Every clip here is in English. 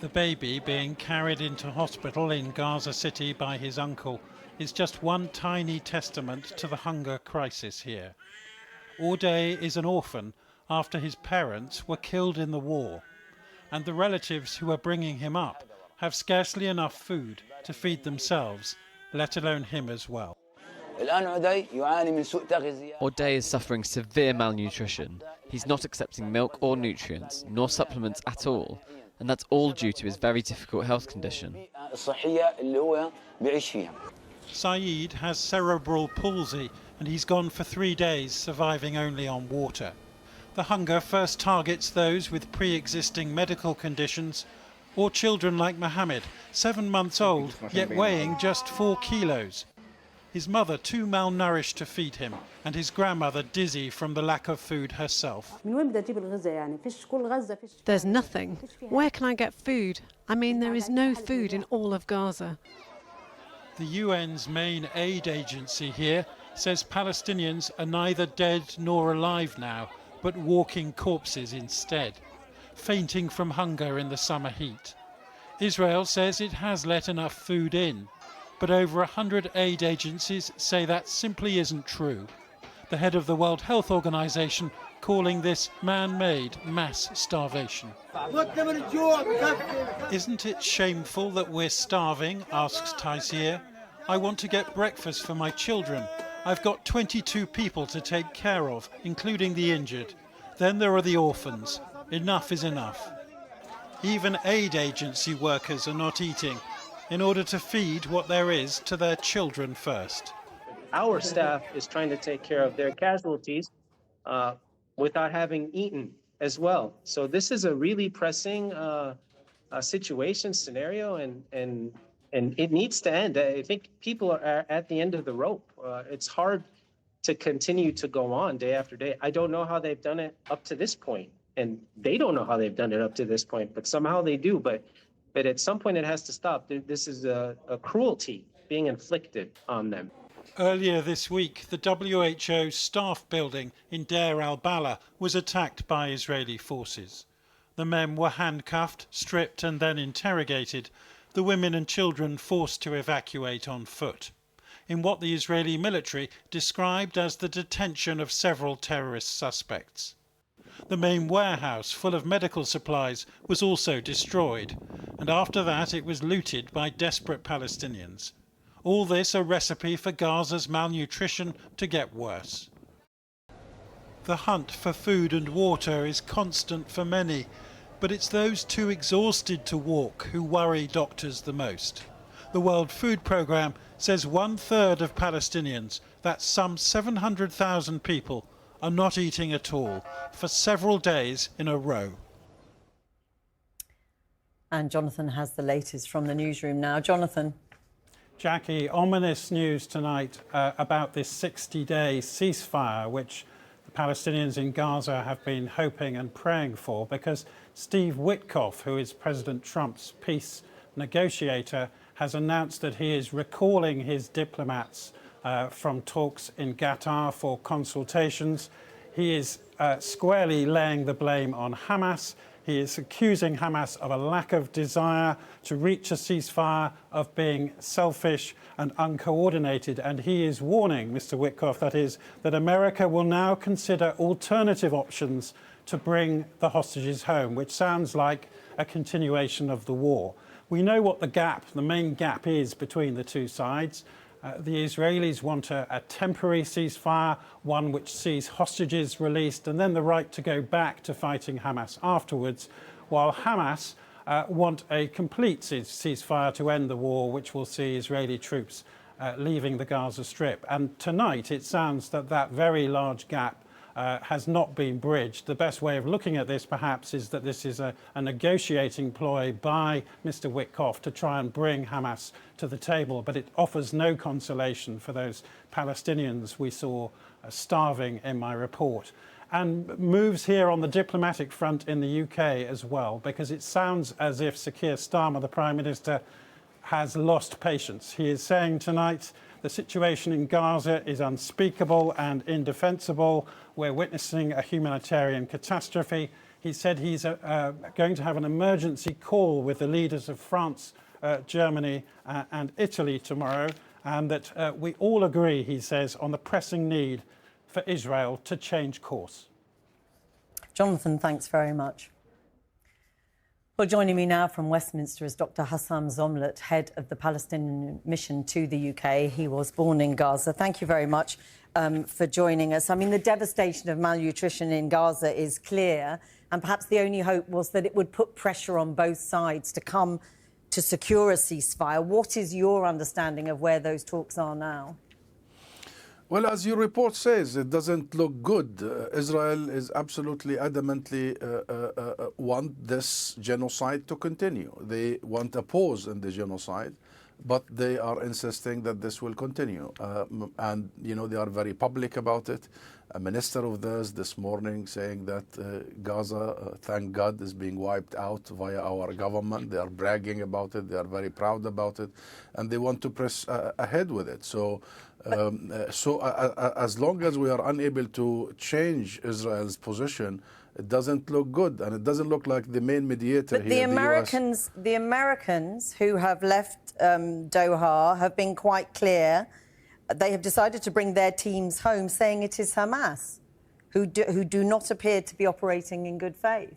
The baby being carried into hospital in Gaza City by his uncle is just one tiny testament to the hunger crisis here. Auday is an orphan after his parents were killed in the war, and the relatives who are bringing him up have scarcely enough food to feed themselves, let alone him as well. Auday is suffering severe malnutrition. He's not accepting milk or nutrients, nor supplements at all, and that's all due to his very difficult health condition. Saeed has cerebral palsy and he's gone for 3 days, surviving only on water. The hunger first targets those with pre-existing medical conditions or children like Mohammed, 7 months old, yet weighing just 4 kilos. His mother too malnourished to feed him, and his grandmother dizzy from the lack of food herself. There's nothing. Where can I get food? I mean, there is no food in all of Gaza. The UN's main aid agency here says Palestinians are neither dead nor alive now, but walking corpses instead, fainting from hunger in the summer heat. Israel says it has let enough food in, but over 100 aid agencies say that simply isn't true. The head of the World Health Organization calling this man-made mass starvation. Isn't it shameful that we're starving, asks Taisir. I want to get breakfast for my children. I've got 22 people to take care of, including the injured. Then there are the orphans. Enough is enough. Even aid agency workers are not eating, in order to feed what there is to their children first. Our staff is trying to take care of their casualties without having eaten as well. So this is a really pressing situation, scenario, and it needs to end. I think people are at the end of the rope. It's hard to continue to go on day after day. I don't know how they've done it up to this point, and they don't know how they've done it up to this point, but somehow they do. But at some point it has to stop. This is a cruelty being inflicted on them. Earlier this week, the WHO staff building in Deir al-Balah was attacked by Israeli forces. The men were handcuffed, stripped and then interrogated, the women and children forced to evacuate on foot, in what the Israeli military described as the detention of several terrorist suspects. The main warehouse, full of medical supplies, was also destroyed, and after that it was looted by desperate Palestinians. All this a recipe for Gaza's malnutrition to get worse. The hunt for food and water is constant for many, but it's those too exhausted to walk who worry doctors the most. The World Food Programme says 1/3 of Palestinians, that's some 700,000 people, are not eating at all for several days in a row. And Jonathan has the latest from the newsroom now. Jonathan. Jackie, ominous news tonight about this 60-day ceasefire, which the Palestinians in Gaza have been hoping and praying for, because Steve Witkoff, who is President Trump's peace negotiator, has announced that he is recalling his diplomats from talks in Qatar for consultations. He is squarely laying the blame on Hamas. He is accusing Hamas of a lack of desire to reach a ceasefire, of being selfish and uncoordinated. And he is warning, Mr. Witkoff, that is, that America will now consider alternative options to bring the hostages home, which sounds like a continuation of the war. We know what the main gap is between the two sides. The Israelis want a temporary ceasefire, one which sees hostages released and then the right to go back to fighting Hamas afterwards, while Hamas want a complete ceasefire to end the war, which will see Israeli troops leaving the Gaza Strip. And tonight it sounds that that very large gap has not been bridged. The best way of looking at this, perhaps, is that this is a negotiating ploy by Mr. Witkoff to try and bring Hamas to the table, but it offers no consolation for those Palestinians we saw starving in my report. And moves here on the diplomatic front in the UK as well, because it sounds as if Sir Keir Starmer, the Prime Minister, has lost patience. He is saying tonight the situation in Gaza is unspeakable and indefensible. We're witnessing a humanitarian catastrophe. He said he's going to have an emergency call with the leaders of France, Germany and Italy tomorrow, and that we all agree, he says, on the pressing need for Israel to change course. Jonathan, thanks very much. Well, joining me now from Westminster is Dr. Hassam Zomlot, head of the Palestinian mission to the UK. He was born in Gaza. Thank you very much for joining us. I mean, the devastation of malnutrition in Gaza is clear, and perhaps the only hope was that it would put pressure on both sides to come to secure a ceasefire. What is your understanding of where those talks are now? Well, as your report says, it doesn't look good. Israel is absolutely adamantly want this genocide to continue. They want a pause in the genocide, but they are insisting that this will continue. And, you know, they are very public about it. A minister of theirs this morning saying that Gaza, thank God, is being wiped out via our government. They are bragging about it. They are very proud about it. And they want to press ahead with it. So as long as we are unable to change Israel's position, it doesn't look good, and it doesn't look like the main mediator but here. The Americans who have left Doha have been quite clear. They have decided to bring their teams home, saying it is Hamas, who do not appear to be operating in good faith.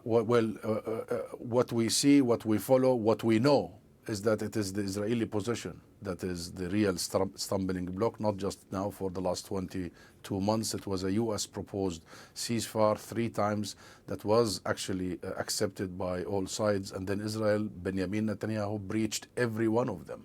What we see, what we follow, what we know is that it is the Israeli position that is the real stumbling block, not just now. For the last 22 months, it was a U.S. proposed ceasefire 3 times that was actually accepted by all sides, and then Israel, Benjamin Netanyahu, breached every one of them.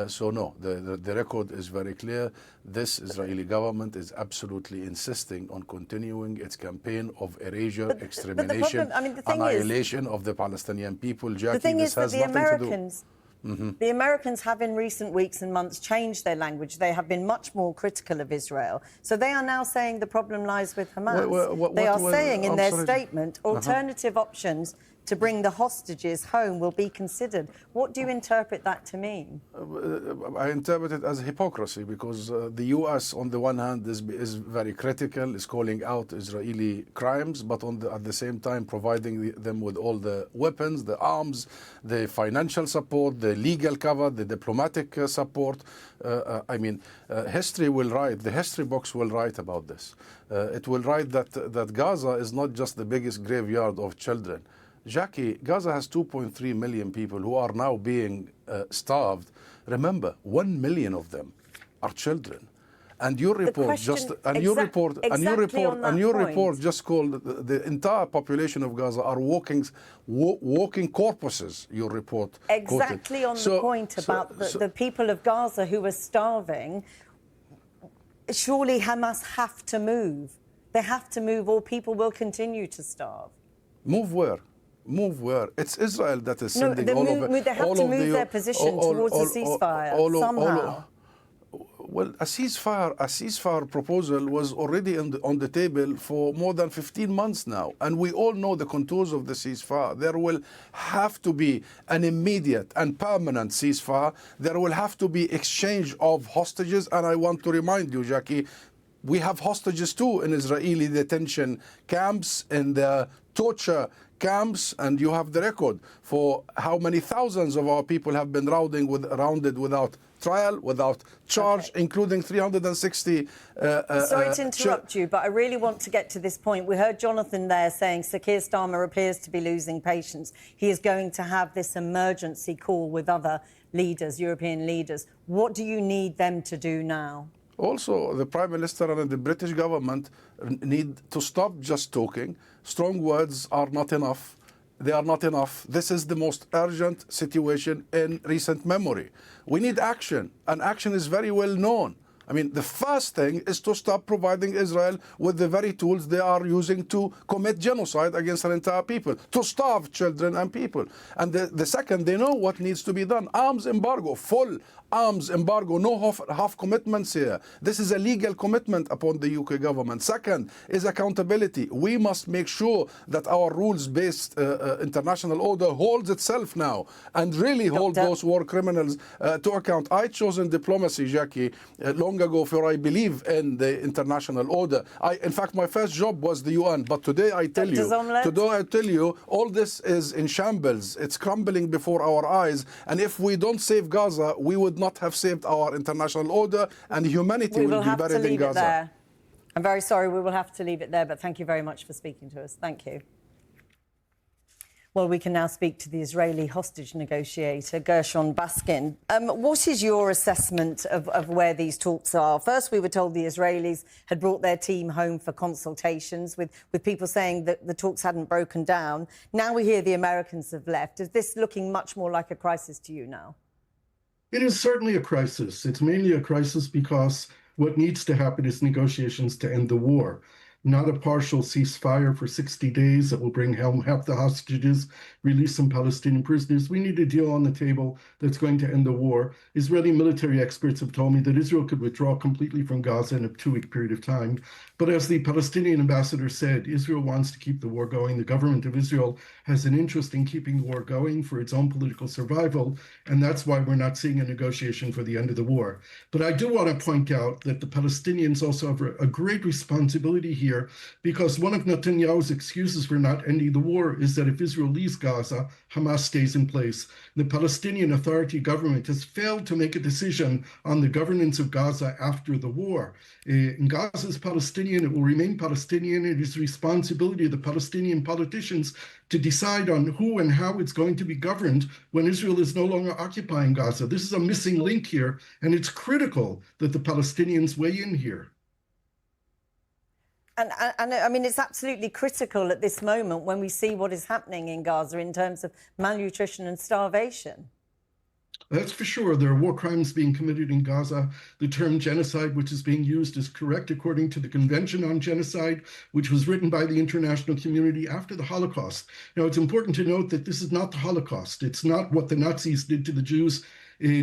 So no, the record is very clear. This Israeli government is absolutely insisting on continuing its campaign of erasure, extermination, annihilation of the Palestinian people. Jackie, the thing this is that has the nothing Americans, to do. The Americans have in recent weeks and months changed their language. They have been much more critical of Israel. So they are now saying the problem lies with Hamas. They are saying in their statement, alternative options to bring the hostages home will be considered. What do you interpret that to mean? I interpret it as hypocrisy, because the U.S. on the one hand is very critical, is calling out Israeli crimes, but at the same time providing them with all the weapons, the arms, the financial support, the legal cover, the diplomatic support. History will write, the history books will write about this. It will write that Gaza is not just the biggest graveyard of children. Jackie, Gaza has 2.3 million people who are now being starved. Remember, 1 million of them are children. And your report just called the entire population of Gaza are walking corpses. Your report exactly quoted. On the point about the people of Gaza who are starving. Surely Hamas have to move. They have to move, or people will continue to starve. Move where? Move where? It's Israel that is sending they have to move their position towards a ceasefire somehow. Well, a ceasefire proposal was already on the table for more than 15 months now, and we all know the contours of the ceasefire. There will have to be an immediate and permanent ceasefire. There will have to be exchange of hostages, and I want to remind you, Jackie, we have hostages too in Israeli detention camps, in the torture camps, and you have the record for how many thousands of our people have been rounded without trial, without charge, including 360. Sorry to interrupt you, but I really want to get to this point. We heard Jonathan there saying Sir Keir Starmer appears to be losing patience. He is going to have this emergency call with other leaders, European leaders. What do you need them to do now? Also, the Prime Minister and the British government need to stop just talking. Strong words are not enough. They are not enough. This is the most urgent situation in recent memory. We need action, and action is very well known. I mean, the first thing is to stop providing Israel with the very tools they are using to commit genocide against an entire people, to starve children and people. And the second, they know what needs to be done. Arms embargo, full arms embargo, no half commitments here. This is a legal commitment upon the UK government. Second is accountability. We must make sure that our rules-based international order holds itself now and really hold those war criminals to account. I chose in diplomacy, Jackie, long long ago before I believe in the international order. In fact, my first job was the UN, but today I tell you, all this is in shambles. It's crumbling before our eyes. And if we don't save Gaza, we would not have saved our international order, and humanity will be buried in Gaza. I'm very sorry, we will have to leave it there, but thank you very much for speaking to us. Thank you. Well, we can now speak to the Israeli hostage negotiator, Gershon Baskin. What is your assessment of where these talks are? First, we were told the Israelis had brought their team home for consultations, with people saying that the talks hadn't broken down. Now we hear the Americans have left. Is this looking much more like a crisis to you now? It is certainly a crisis. It's mainly a crisis because what needs to happen is negotiations to end the war, not a partial ceasefire for 60 days that will bring home half the hostages, release some Palestinian prisoners. We need a deal on the table that's going to end the war. Israeli military experts have told me that Israel could withdraw completely from Gaza in a 2-week period of time. But as the Palestinian ambassador said, Israel wants to keep the war going. The government of Israel has an interest in keeping the war going for its own political survival, and that's why we're not seeing a negotiation for the end of the war. But I do want to point out that the Palestinians also have a great responsibility here, because one of Netanyahu's excuses for not ending the war is that if Israel leaves Gaza, Hamas stays in place. The Palestinian Authority government has failed to make a decision on the governance of Gaza after the war. Gaza is Palestinian, it will remain Palestinian. It is the responsibility of the Palestinian politicians to decide on who and how it's going to be governed when Israel is no longer occupying Gaza. This is a missing link here, and it's critical that the Palestinians weigh in here. And I mean, it's absolutely critical at this moment when we see what is happening in Gaza in terms of malnutrition and starvation. That's for sure. There are war crimes being committed in Gaza. The term genocide, which is being used, is correct according to the Convention on Genocide, which was written by the international community after the Holocaust. Now, it's important to note that this is not the Holocaust. It's not what the Nazis did to the Jews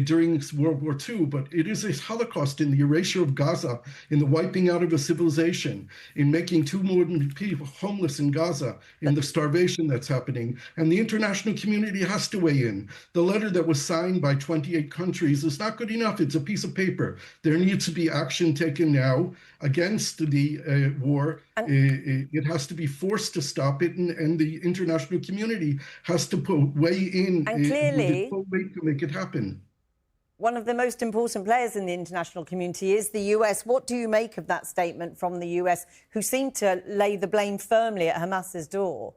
during World War II, but it is a Holocaust in the erasure of Gaza, in the wiping out of a civilization, in making 2 million people homeless in Gaza, in the starvation that's happening. And the international community has to weigh in. The letter that was signed by 28 countries is not good enough. It's a piece of paper. There needs to be action taken now against the war. It has to be forced to stop it, and the international community has to weigh in with its full weight to make it happen. One of the most important players in the international community is the US. What do you make of that statement from the US, who seem to lay the blame firmly at Hamas's door?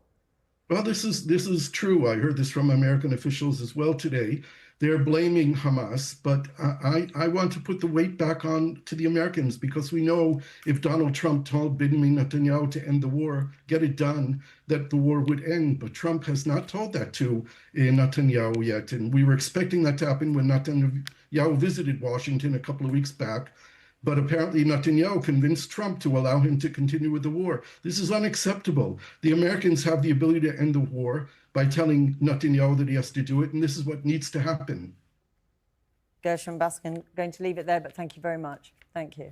Well, this is true. I heard this from American officials as well today. They're blaming Hamas, but I want to put the weight back on to the Americans, because we know if Donald Trump told Benjamin Netanyahu to end the war, get it done, that the war would end. But Trump has not told that to Netanyahu yet. And we were expecting that to happen when Netanyahu visited Washington a couple of weeks back. But apparently Netanyahu convinced Trump to allow him to continue with the war. This is unacceptable. The Americans have the ability to end the war by telling Netanyahu that he has to do it, and this is what needs to happen. Gershon Baskin, going to leave it there, but thank you very much. Thank you.